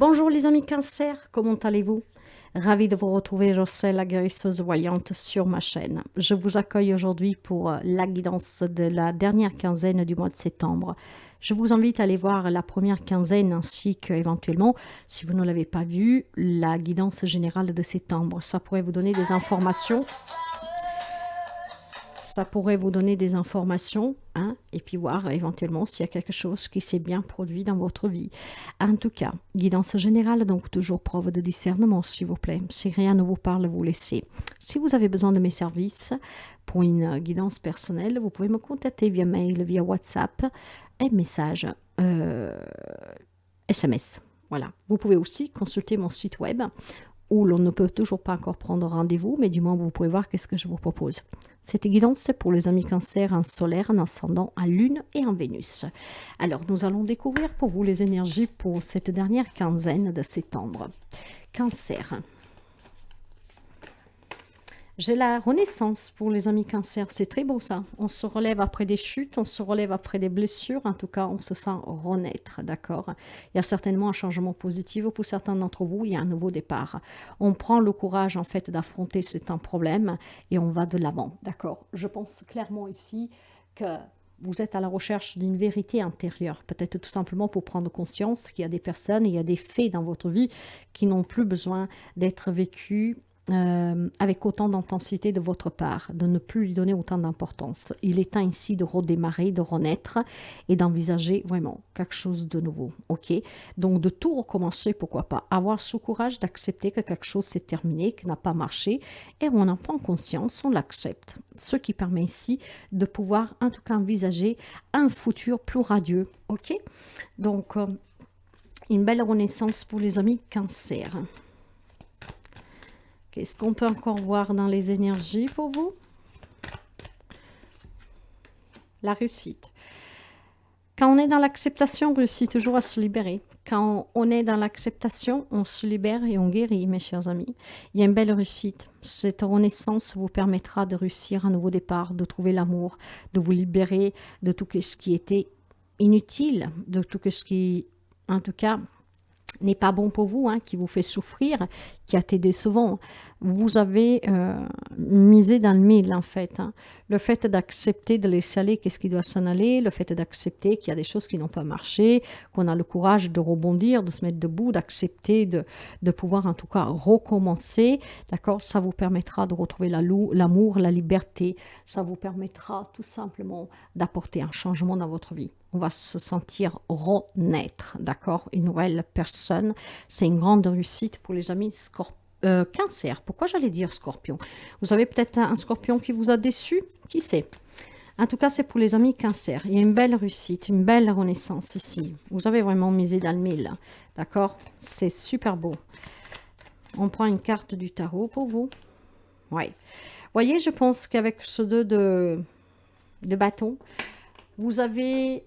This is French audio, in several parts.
Bonjour les amis Cancer, comment allez-vous? Ravi de vous retrouver, Roselle, la guérisseuse voyante sur ma chaîne. Je vous accueille aujourd'hui pour la guidance de la dernière quinzaine du mois de septembre. Je vous invite à aller voir la première quinzaine ainsi qu'éventuellement, si vous ne l'avez pas vue, la guidance générale de septembre. Ça pourrait vous donner des informations. Ça pourrait vous donner des informations, hein, et puis voir éventuellement s'il y a quelque chose qui s'est bien produit dans votre vie. En tout cas, guidance générale, donc toujours preuve de discernement, s'il vous plaît. Si rien ne vous parle, vous laissez. Si vous avez besoin de mes services pour une guidance personnelle, vous pouvez me contacter via mail, via WhatsApp et message SMS. Voilà. Vous pouvez aussi consulter mon site web où l'on ne peut toujours pas encore prendre rendez-vous, mais du moins vous pouvez voir qu'est-ce que je vous propose. Cette guidance, c'est pour les amis Cancer en solaire, en ascendant, en lune et en Vénus. Alors, nous allons découvrir pour vous les énergies pour cette dernière quinzaine de septembre. Cancer. J'ai la renaissance pour les amis Cancer, c'est très beau ça. On se relève après des chutes, on se relève après des blessures, en tout cas on se sent renaître, d'accord? Il y a certainement un changement positif pour certains d'entre vous, il y a un nouveau départ. On prend le courage en fait d'affronter certains problèmes et on va de l'avant, d'accord? Je pense clairement ici que vous êtes à la recherche d'une vérité intérieure, peut-être tout simplement pour prendre conscience qu'il y a des personnes, il y a des faits dans votre vie qui n'ont plus besoin d'être vécus avec autant d'intensité de votre part, de ne plus lui donner autant d'importance. Il est temps ici de redémarrer, de renaître et d'envisager vraiment quelque chose de nouveau, ok? Donc de tout recommencer, pourquoi pas? Avoir ce courage d'accepter que quelque chose s'est terminé, qui n'a pas marché, et on en prend conscience, on l'accepte. Ce qui permet ici de pouvoir en tout cas envisager un futur plus radieux, ok? Donc une belle renaissance pour les amis Cancer. Qu'est-ce qu'on peut encore voir dans les énergies pour vous? La réussite. Quand on est dans l'acceptation, on réussit toujours à se libérer. Quand on est dans l'acceptation, on se libère et on guérit, mes chers amis. Il y a une belle réussite. Cette renaissance vous permettra de réussir un nouveau départ, de trouver l'amour, de vous libérer de tout ce qui était inutile, de tout ce qui, en tout cas, n'est pas bon pour vous, hein, qui vous fait souffrir, qui a été décevant. Vous avez misé dans le mille, en fait. Hein. Le fait d'accepter de laisser aller qu'est-ce qui doit s'en aller, le fait d'accepter qu'il y a des choses qui n'ont pas marché, qu'on a le courage de rebondir, de se mettre debout, d'accepter de pouvoir en tout cas recommencer, d'accord? Ça vous permettra de retrouver l'amour, la liberté. Ça vous permettra tout simplement d'apporter un changement dans votre vie. On va se sentir renaître, d'accord? Une nouvelle personne. C'est une grande réussite pour les amis Cancer. Pourquoi j'allais dire Scorpion? Vous avez peut-être un Scorpion qui vous a déçu? Qui sait? En tout cas, c'est pour les amis Cancer. Il y a une belle réussite, une belle renaissance ici. Vous avez vraiment misé dans le mille, d'accord? C'est super beau. On prend une carte du tarot pour vous. Oui. Voyez, je pense qu'avec ce 2 de bâton, vous avez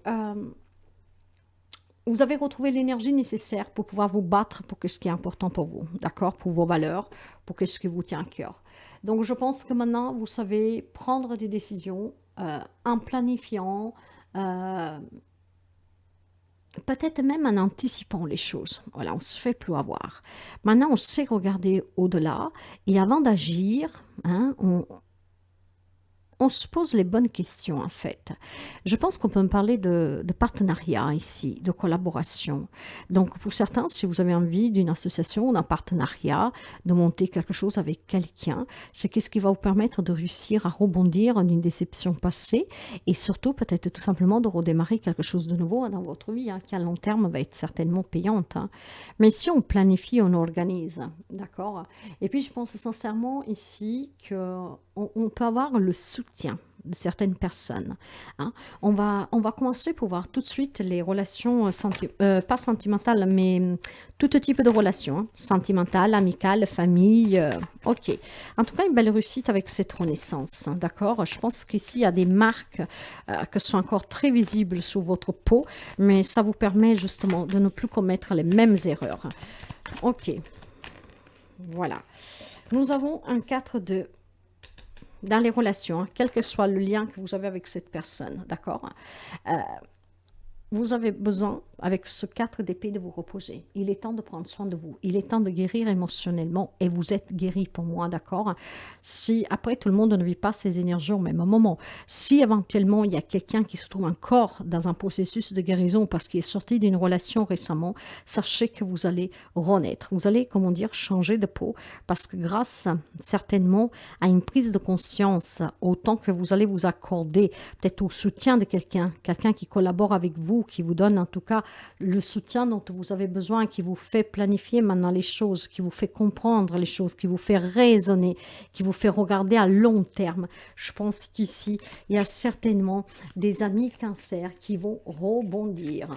retrouvé l'énergie nécessaire pour pouvoir vous battre pour ce qui est important pour vous, d'accord? Pour vos valeurs, pour ce qui vous tient à cœur. Donc, je pense que maintenant, vous savez prendre des décisions en planifiant, peut-être même en anticipant les choses. Voilà, on ne se fait plus avoir. Maintenant, on sait regarder au-delà et avant d'agir, hein, on se pose les bonnes questions, en fait. Je pense qu'on peut me parler de partenariat ici, de collaboration. Donc, pour certains, si vous avez envie d'une association, d'un partenariat, de monter quelque chose avec quelqu'un, c'est qu'est-ce qui va vous permettre de réussir à rebondir d'une déception passée et surtout, peut-être tout simplement, de redémarrer quelque chose de nouveau dans votre vie, hein, qui à long terme va être certainement payante. Hein. Mais si on planifie, on organise, d'accord? Et puis, je pense sincèrement ici qu'on peut avoir le soutien de certaines personnes. Hein. On va commencer pour voir tout de suite les relations, pas sentimentales, mais tout type de relations, hein, sentimentales, amicales, famille, ok. En tout cas, une belle réussite avec cette renaissance, hein, d'accord? Je pense qu'ici, il y a des marques qui sont encore très visibles sur votre peau, mais ça vous permet justement de ne plus commettre les mêmes erreurs. Ok, voilà. Nous avons un 4 dans les relations, hein, quel que soit le lien que vous avez avec cette personne, d'accord? vous avez besoin, avec ce 4 d'épée, de vous reposer. Il est temps de prendre soin de vous. Il est temps de guérir émotionnellement et vous êtes guéri pour moi, d'accord? Si après, tout le monde ne vit pas ses énergies au même moment, si éventuellement il y a quelqu'un qui se trouve encore dans un processus de guérison parce qu'il est sorti d'une relation récemment, sachez que vous allez renaître. Vous allez, comment dire, changer de peau parce que grâce certainement à une prise de conscience, au temps que vous allez vous accorder, peut-être au soutien de quelqu'un, quelqu'un qui collabore avec vous, qui vous donne en tout cas le soutien dont vous avez besoin, qui vous fait planifier maintenant les choses, qui vous fait comprendre les choses, qui vous fait raisonner, qui vous fait regarder à long terme. Je pense qu'ici, il y a certainement des amis cancer qui vont rebondir.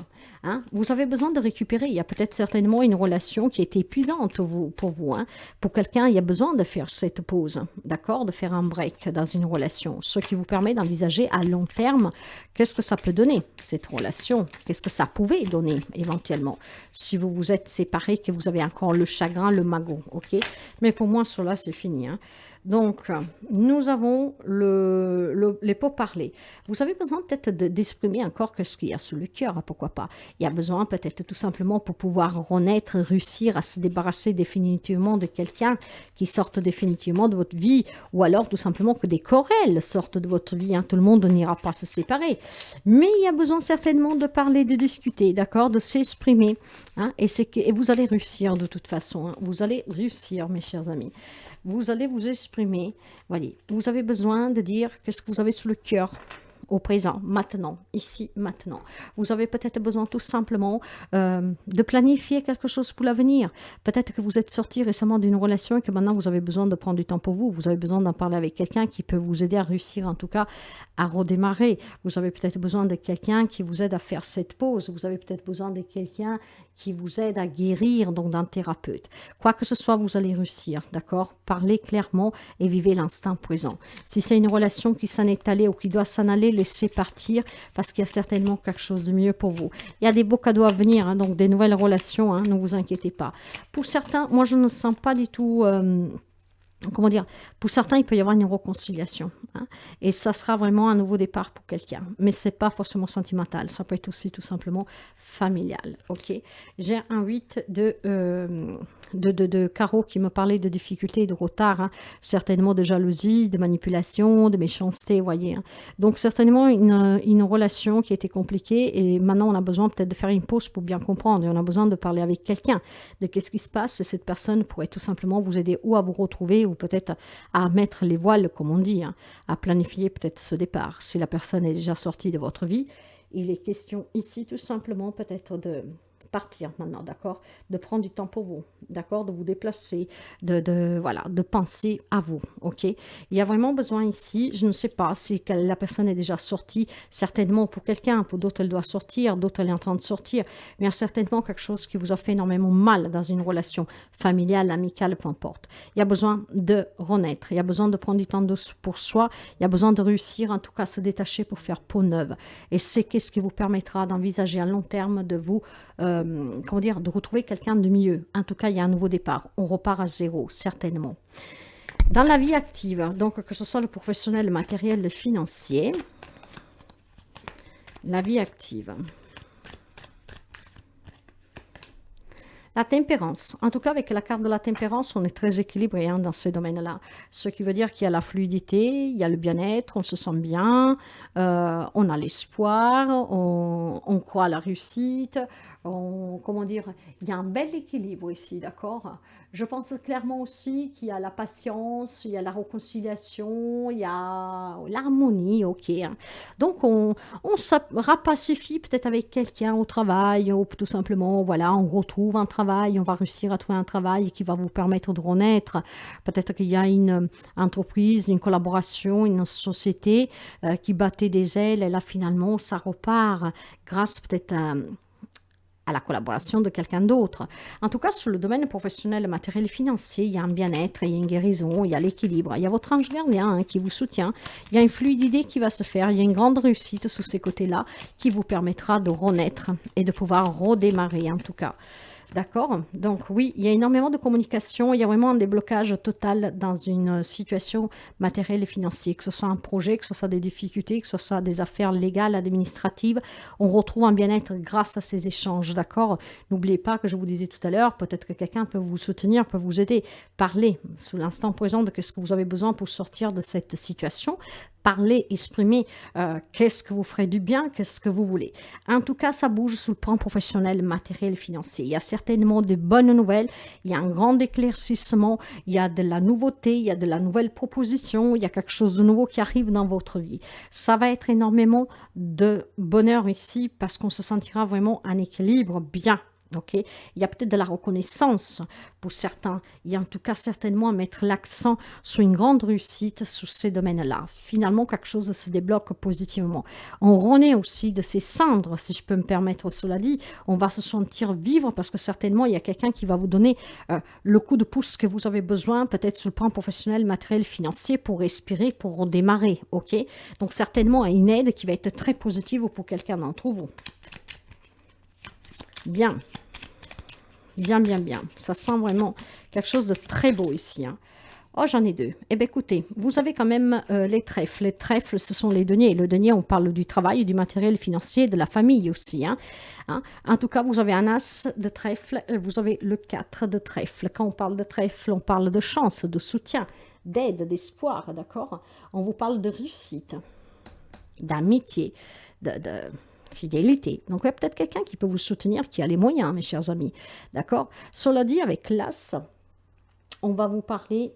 Hein? Vous avez besoin de récupérer. Il y a peut-être certainement une relation qui est épuisante pour vous. Hein? Pour quelqu'un, il y a besoin de faire cette pause, d'accord, de faire un break dans une relation, ce qui vous permet d'envisager à long terme qu'est-ce que ça peut donner, cette relation, qu'est-ce que ça pouvait donner éventuellement, si vous vous êtes séparés, que vous avez encore le chagrin, le magot, ok? Mais pour moi, cela, c'est fini. Hein? Donc, nous avons les pourparlers. Vous avez besoin peut-être d'exprimer encore ce qu'il y a sous le cœur, hein, pourquoi pas. Il y a besoin peut-être tout simplement pour pouvoir renaître, réussir à se débarrasser définitivement de quelqu'un qui sorte définitivement de votre vie, ou alors tout simplement que des querelles sortent de votre vie. Hein. Tout le monde n'ira pas se séparer. Mais il y a besoin certainement de parler, de discuter, d'accord, de s'exprimer. Hein, et vous allez réussir de toute façon. Hein. Vous allez réussir, mes chers amis. Vous allez vous exprimer. Voyez, vous avez besoin de dire qu'est-ce que vous avez sous le cœur au présent, maintenant, ici, maintenant. Vous avez peut-être besoin tout simplement de planifier quelque chose pour l'avenir. Peut-être que vous êtes sorti récemment d'une relation et que maintenant vous avez besoin de prendre du temps pour vous. Vous avez besoin d'en parler avec quelqu'un qui peut vous aider à réussir, en tout cas, à redémarrer. Vous avez peut-être besoin de quelqu'un qui vous aide à faire cette pause. Vous avez peut-être besoin de quelqu'un qui vous aide à guérir, donc d'un thérapeute. Quoi que ce soit, vous allez réussir, d'accord? Parlez clairement et vivez l'instant présent. Si c'est une relation qui s'en est allée ou qui doit s'en aller, laissez partir parce qu'il y a certainement quelque chose de mieux pour vous. Il y a des beaux cadeaux à venir, hein, donc des nouvelles relations, hein, ne vous inquiétez pas. Pour certains, moi je ne sens pas du tout... comment dire, pour certains, il peut y avoir une réconciliation. Hein, et ça sera vraiment un nouveau départ pour quelqu'un. Mais ce n'est pas forcément sentimental. Ça peut être aussi tout simplement familial. Ok. J'ai un 8 de carreau qui me parlait de difficultés et de retard. Hein, certainement de jalousie, de manipulation, de méchanceté, voyez. Hein. Donc certainement une relation qui était compliquée. Et maintenant, on a besoin peut-être de faire une pause pour bien comprendre. Et on a besoin de parler avec quelqu'un de qu'est-ce qui se passe. Et cette personne pourrait tout simplement vous aider ou à vous retrouver ou peut-être à mettre les voiles, comme on dit, hein, à planifier peut-être ce départ. Si la personne est déjà sortie de votre vie, il est question ici tout simplement peut-être de partir maintenant, d'accord? De prendre du temps pour vous, d'accord? De vous déplacer, voilà, de penser à vous, ok? Il y a vraiment besoin ici, je ne sais pas si la personne est déjà sortie, certainement pour quelqu'un, pour d'autres elle doit sortir, d'autres elle est en train de sortir, mais il y a certainement quelque chose qui vous a fait énormément mal dans une relation familiale, amicale, peu importe. Il y a besoin de renaître, il y a besoin de prendre du temps pour soi, il y a besoin de réussir en tout cas à se détacher pour faire peau neuve. Et c'est qu'est-ce qui vous permettra d'envisager à long terme de vous comment dire, de retrouver quelqu'un de mieux. En tout cas, il y a un nouveau départ. On repart à zéro, certainement. Dans la vie active, donc que ce soit le professionnel, le matériel, le financier, la vie active. La tempérance. En tout cas, avec la carte de la tempérance, on est très équilibré hein, dans ces domaines-là. Ce qui veut dire qu'il y a la fluidité, il y a le bien-être, on se sent bien, on a l'espoir, on croit à la réussite, comment dire, il y a un bel équilibre ici, d'accord? Je pense clairement aussi qu'il y a la patience, il y a la réconciliation, il y a l'harmonie, ok. Hein. Donc, on se rapacifie peut-être avec quelqu'un au travail, ou tout simplement, voilà, on retrouve un travail, on va réussir à trouver un travail qui va vous permettre de renaître. Peut-être qu'il y a une entreprise, une collaboration, une société qui battait des ailes, et là, finalement, ça repart grâce peut-être à la collaboration de quelqu'un d'autre. En tout cas, sur le domaine professionnel, matériel et financier, il y a un bien-être, il y a une guérison, il y a l'équilibre, il y a votre ange gardien hein, qui vous soutient, il y a une fluidité qui va se faire, il y a une grande réussite sur ces côtés-là qui vous permettra de renaître et de pouvoir redémarrer en tout cas. D'accord? Donc oui, il y a énormément de communication, il y a vraiment un déblocage total dans une situation matérielle et financière, que ce soit un projet, que ce soit des difficultés, que ce soit des affaires légales, administratives. On retrouve un bien-être grâce à ces échanges, d'accord? N'oubliez pas que je vous disais tout à l'heure, peut-être que quelqu'un peut vous soutenir, peut vous aider. Parlez sous l'instant présent de ce que vous avez besoin pour sortir de cette situation. Parler, exprimer qu'est-ce que vous ferez du bien, qu'est-ce que vous voulez. En tout cas, ça bouge sous le plan professionnel, matériel, financier. Il y a certainement de bonnes nouvelles, il y a un grand éclaircissement, il y a de la nouveauté, il y a de la nouvelle proposition, il y a quelque chose de nouveau qui arrive dans votre vie. Ça va être énormément de bonheur ici parce qu'on se sentira vraiment en équilibre, bien. Ok, il y a peut-être de la reconnaissance pour certains. Il y a en tout cas certainement à mettre l'accent sur une grande réussite sur ces domaines-là. Finalement, quelque chose se débloque positivement. On renaît aussi de ces cendres, si je peux me permettre cela dit. On va se sentir vivre parce que certainement, il y a quelqu'un qui va vous donner le coup de pouce que vous avez besoin, peut-être sur le plan professionnel, matériel, financier, pour respirer, pour redémarrer. Ok, donc certainement une aide qui va être très positive pour quelqu'un d'entre vous. Bien. Bien, bien, bien. Ça sent vraiment quelque chose de très beau ici. Hein. Oh, j'en ai deux. Eh bien, écoutez, vous avez quand même les trèfles. Les trèfles, ce sont les deniers. Le denier, on parle du travail, du matériel financier, de la famille aussi. Hein. En tout cas, vous avez un as de trèfle, vous avez le 4 de trèfle. Quand on parle de trèfle, on parle de chance, de soutien, d'aide, d'espoir, d'accord? On vous parle de réussite, d'amitié, de fidélité. Donc, il y a peut-être quelqu'un qui peut vous soutenir, qui a les moyens, mes chers amis. D'accord? Cela dit, avec l'as, on va vous parler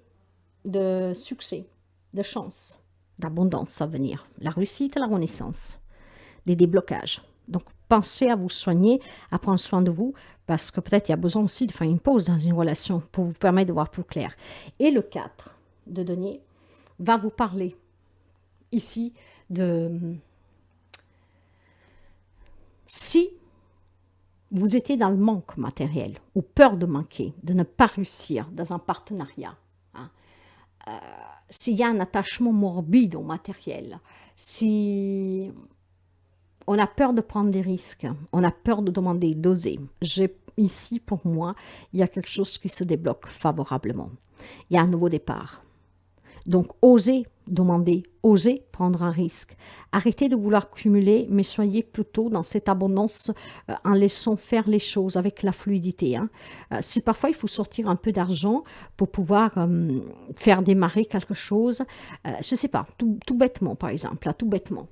de succès, de chance, d'abondance à venir, la réussite et la renaissance, des déblocages. Donc, pensez à vous soigner, à prendre soin de vous, parce que peut-être il y a besoin aussi de faire une pause dans une relation pour vous permettre de voir plus clair. Et le 4 de denier va vous parler ici de... Si vous étiez dans le manque matériel ou peur de manquer, de ne pas réussir dans un partenariat, hein, s'il y a un attachement morbide au matériel, si on a peur de prendre des risques, on a peur de demander, d'oser, ici pour moi, il y a quelque chose qui se débloque favorablement. Il y a un nouveau départ. Donc, osez demander, osez prendre un risque. Arrêtez de vouloir cumuler, mais soyez plutôt dans cette abondance en laissant faire les choses avec la fluidité. Hein. Si parfois il faut sortir un peu d'argent pour pouvoir faire démarrer quelque chose, je ne sais pas, tout bêtement par exemple, là, tout bêtement.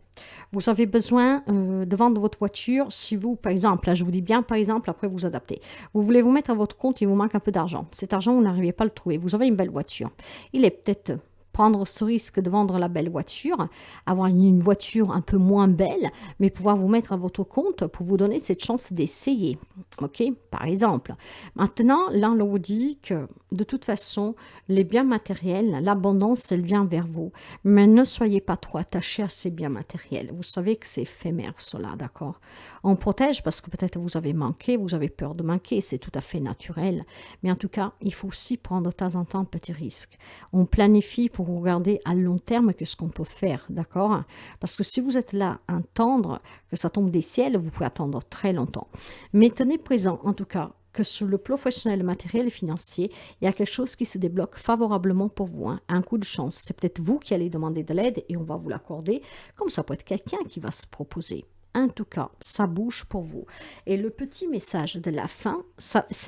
Vous avez besoin de vendre votre voiture si vous, par exemple, là, je vous dis bien par exemple, après vous adaptez. Vous voulez vous mettre à votre compte, il vous manque un peu d'argent. Cet argent, vous n'arrivez pas à le trouver. Vous avez une belle voiture. Il est peut-être... prendre ce risque de vendre la belle voiture, avoir une voiture un peu moins belle, mais pouvoir vous mettre à votre compte pour vous donner cette chance d'essayer. Ok, par exemple. Maintenant, là, on vous dit que de toute façon, les biens matériels, l'abondance, elle vient vers vous. Mais ne soyez pas trop attachés à ces biens matériels. Vous savez que c'est éphémère, cela, d'accord? On protège parce que peut-être vous avez manqué, vous avez peur de manquer, c'est tout à fait naturel. Mais en tout cas, il faut aussi prendre de temps en temps un petit risque. On planifie pour regarder à long terme que ce qu'on peut faire, d'accord? Parce que si vous êtes là à attendre que ça tombe des ciels, vous pouvez attendre très longtemps. Mais tenez présent, en tout cas, que sur le plan professionnel, matériel et financier, il y a quelque chose qui se débloque favorablement pour vous, hein, un coup de chance. C'est peut-être vous qui allez demander de l'aide et on va vous l'accorder, comme ça peut être quelqu'un qui va se proposer. En tout cas, ça bouge pour vous. Et le petit message de la fin,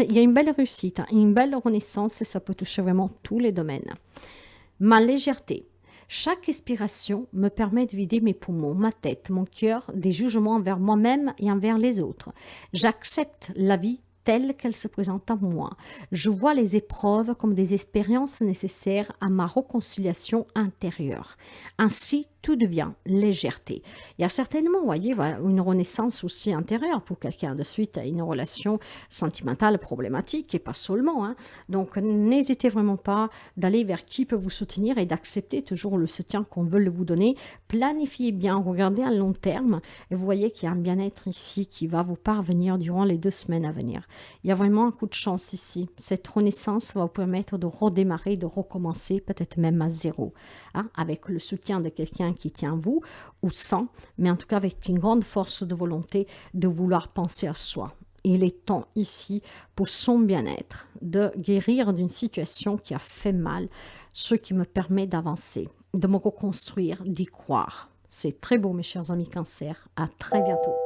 il y a une belle réussite, hein, une belle renaissance et ça peut toucher vraiment tous les domaines. Ma légèreté. Chaque expiration me permet de vider mes poumons, ma tête, mon cœur, des jugements envers moi-même et envers les autres. J'accepte la vie telle qu'elle se présente à moi. Je vois les épreuves comme des expériences nécessaires à ma réconciliation intérieure. Ainsi, tout devient légèreté. Il y a certainement, vous voyez, une renaissance aussi intérieure pour quelqu'un de suite à une relation sentimentale problématique et pas seulement. Hein. Donc, n'hésitez vraiment pas d'aller vers qui peut vous soutenir et d'accepter toujours le soutien qu'on veut vous donner. Planifiez bien, regardez à long terme et vous voyez qu'il y a un bien-être ici qui va vous parvenir durant les 2 semaines à venir. Il y a vraiment un coup de chance ici. Cette renaissance va vous permettre de redémarrer, de recommencer, peut-être même à zéro, hein, avec le soutien de quelqu'un qui tient vous ou sans, mais en tout cas avec une grande force de volonté de vouloir penser à soi. Il est temps ici, pour son bien-être, de guérir d'une situation qui a fait mal, ce qui me permet d'avancer, de me reconstruire, d'y croire. C'est très beau, mes chers amis Cancer. À très bientôt.